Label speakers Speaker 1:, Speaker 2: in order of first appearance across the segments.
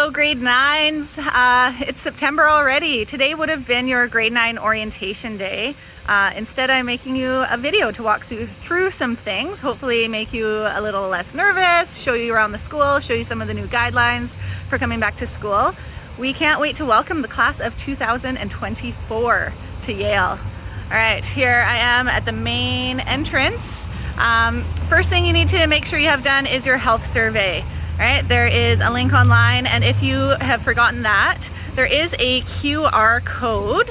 Speaker 1: Hello grade 9s. It's September already. Today would have been your grade 9 orientation day. Instead, I'm making you a video to walk you through some things, hopefully make you a little less nervous, show you around the school, show you some of the new guidelines for coming back to school. We can't wait to welcome the class of 2024 to Yale. All right, here I am at the main entrance. First thing you need to make sure you have done is your health survey. All right, there is a link online, and if you have forgotten that, there is a QR code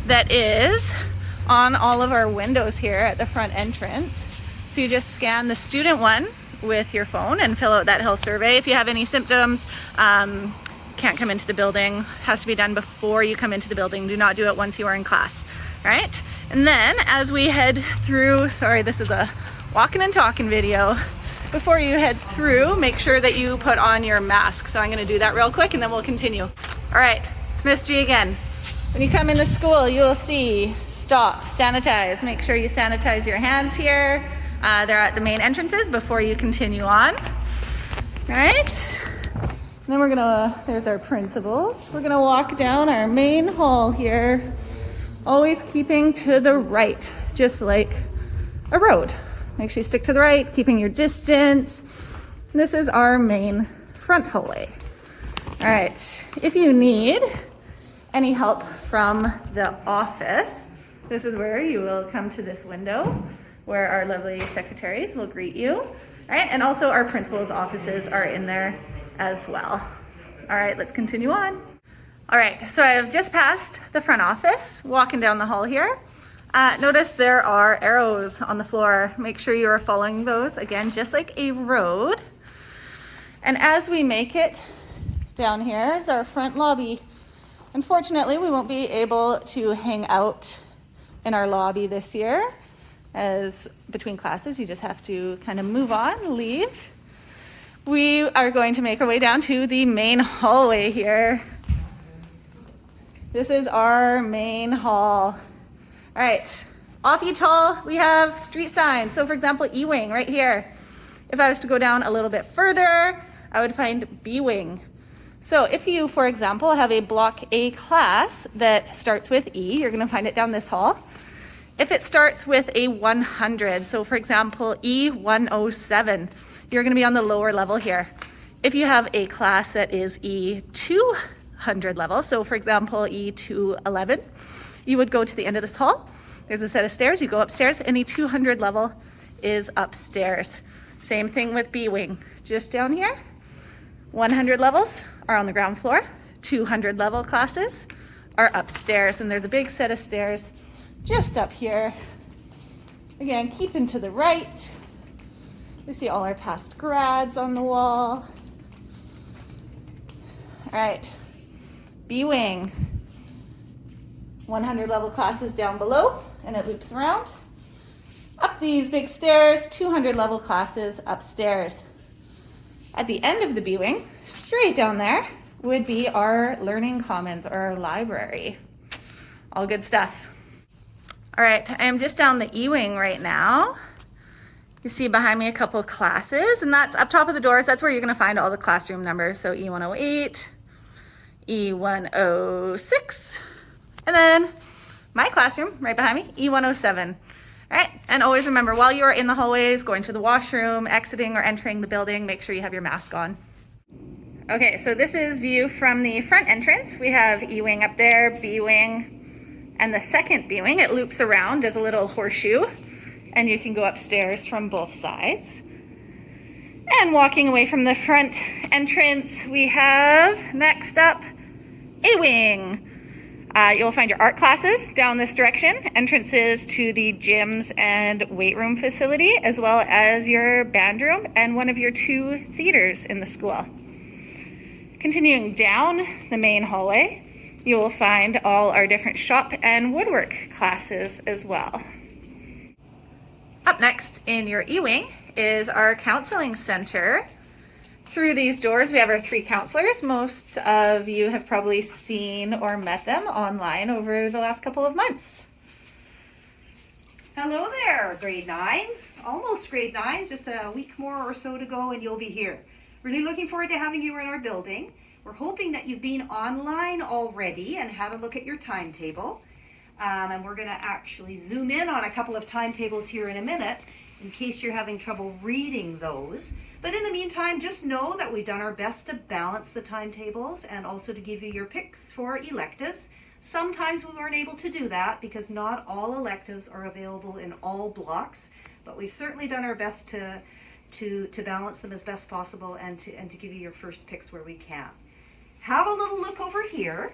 Speaker 1: that is on all of our windows here at the front entrance. So you just scan the student one with your phone and fill out that health survey. If you have any symptoms, can't come into the building, has to be done before you come into the building. Do not do it once you are in class. All right, and then as we head through, sorry, this is a walking and talking video. Before you head through, make sure that you put on your mask. So I'm gonna do that real quick and then we'll continue. All right, it's Miss G again. When you come into school, you will see stop, sanitize. Make sure you sanitize your hands here. They're at the main entrances before you continue on. All right, and then we're gonna, there's our principals. We're gonna walk down our main hall here, always keeping to the right, just like a road. Make sure you stick to the right, keeping your distance. This is our main front hallway. All right, if you need any help from the office, this is where you will come to this window where our lovely secretaries will greet you. All right, and also our principal's offices are in there as well. All right, let's continue on. All right, so I've just passed the front office, walking down the hall here. Notice there are arrows on the floor. Make sure you are following those, again, just like a road. And as we make it down here is our front lobby. Unfortunately, we won't be able to hang out in our lobby this year, as between classes, you just have to kind of move on, leave. We are going to make our way down to the main hallway here. This is our main hall. All right, off each hall, we have street signs. So for example, E-Wing right here. If I was to go down a little bit further, I would find B-Wing. So if you, for example, have a block A class that starts with E, you're gonna find it down this hall. If it starts with a 100, so for example, E107, you're gonna be on the lower level here. If you have a class that is E200 level, so for example, E211, you would go to the end of this hall. There's a set of stairs, you go upstairs, and the 200 level is upstairs. Same thing with B-Wing, just down here. 100 levels are on the ground floor, 200 level classes are upstairs, and there's a big set of stairs just up here. Again, keeping to the right. We see all our past grads on the wall. All right, B-Wing. 100 level classes down below, and it loops around. Up these big stairs, 200 level classes upstairs. At the end of the B-Wing, straight down there, would be our learning commons, or our library. All good stuff. All right, I am just down the E-Wing right now. You see behind me a couple of classes, and that's up top of the doors. That's where you're gonna find all the classroom numbers. So E108, E106, and then my classroom right behind me, E107. All right, and always remember, while you are in the hallways, going to the washroom, exiting or entering the building, make sure you have your mask on. Okay, so this is view from the front entrance. We have E-Wing up there, B-Wing, and the second B-Wing, it loops around, does a little horseshoe, and you can go upstairs from both sides. And walking away from the front entrance, we have, next up, A-Wing. You'll find your art classes down this direction, entrances to the gyms and weight room facility, as well as your band room and one of your 2 theaters in the school. Continuing down the main hallway, you will find all our different shop and woodwork classes as well. Up next in your E-Wing is our counseling center. Through these doors, we have our 3 counselors. Most of you have probably seen or met them online over the last couple of months.
Speaker 2: Hello there, grade 9s. Almost grade 9s, just a week more or so to go and you'll be here. Really looking forward to having you in our building. We're hoping that you've been online already and had a look at your timetable. And we're going to actually zoom in on a couple of timetables here in a minute in case you're having trouble reading those. But in the meantime, just know that we've done our best to balance the timetables and also to give you your picks for electives. Sometimes we weren't able to do that because not all electives are available in all blocks, but we've certainly done our best to balance them as best possible and to give you your first picks where we can. Have a little look over here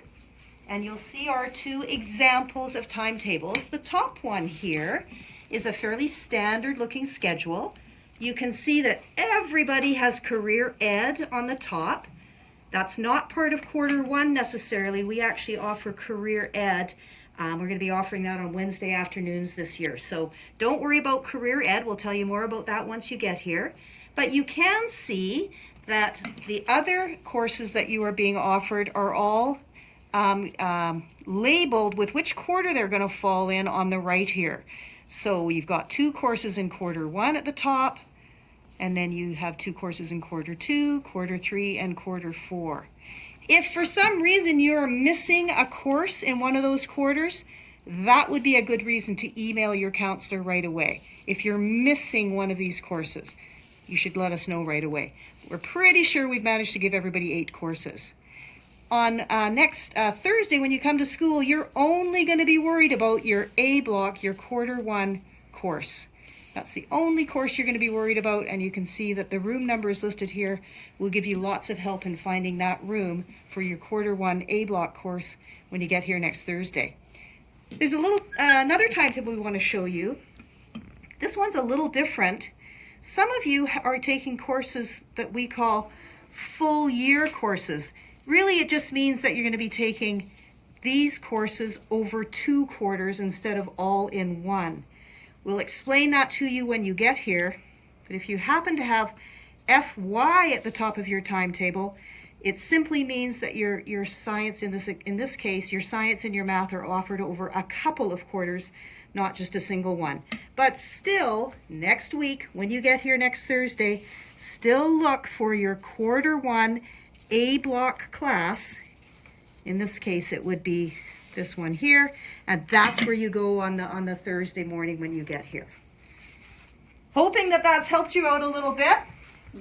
Speaker 2: and you'll see our two examples of timetables. The top one here is a fairly standard looking schedule. You can see that everybody has career ed on the top. That's not part of quarter one necessarily. We actually offer career ed. We're going to be offering that on Wednesday afternoons this year. So don't worry about career ed. We'll tell you more about that once you get here. But you can see that the other courses that you are being offered are all labeled with which quarter they're going to fall in on the right here. So you've got 2 courses in quarter 1 at the top, and then you have 2 courses in quarter 2, quarter 3, and quarter 4. If for some reason you're missing a course in one of those quarters, that would be a good reason to email your counselor right away. If you're missing one of these courses, you should let us know right away. We're pretty sure we've managed to give everybody 8 courses. On next Thursday when you come to school, you're only going to be worried about your A block, your quarter 1 course. That's the only course you're going to be worried about, and you can see that the room number is listed here. We'll give you lots of help in finding that room for your quarter 1 A block course when you get here next Thursday. There's a little another timetable we want to show you. This one's a little different. Some of you are taking courses that we call full year courses. Really, it just means that you're going to be taking these courses over 2 quarters instead of all in one. We'll explain that to you when you get here, but if you happen to have FY at the top of your timetable, it simply means that your science, in this case, your science and your math are offered over a couple of quarters, not just a single one. But still, next week, when you get here next Thursday, still look for your quarter 1 A block class. In this case, it would be this one here, and that's where you go on the Thursday morning when you get here. Hoping that that's helped you out a little bit.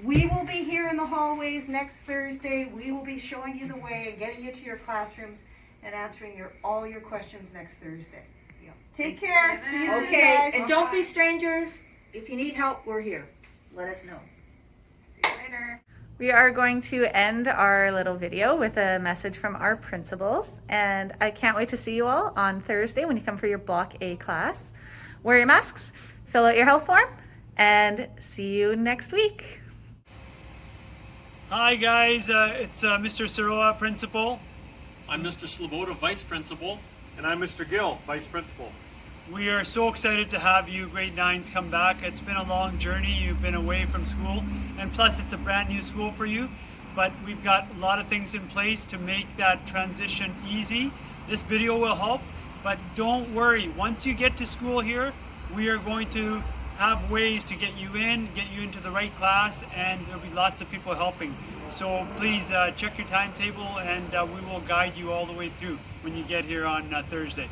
Speaker 2: We will be here in the hallways next Thursday. We will be showing you the way and getting you to your classrooms and answering all your questions next Thursday. Take care. See you soon, guys.
Speaker 3: And don't be strangers. If you need help, we're here. Let us know.
Speaker 1: See you later. We are going to end our little video with a message from our principals, and I can't wait to see you all on Thursday when you come for your Block A class. Wear your masks, fill out your health form, and see you next week.
Speaker 4: Hi guys, it's Mr. Saroa, Principal.
Speaker 5: I'm Mr. Sloboda, Vice Principal.
Speaker 6: And I'm Mr. Gill, Vice Principal.
Speaker 4: We are so excited to have you grade 9s come back. It's been a long journey. You've been away from school, and plus it's a brand new school for you, but we've got a lot of things in place to make that transition easy. This video will help, but don't worry. Once you get to school here, we are going to have ways to get you into the right class, and there'll be lots of people helping. So please check your timetable, and we will guide you all the way through when you get here on Thursday.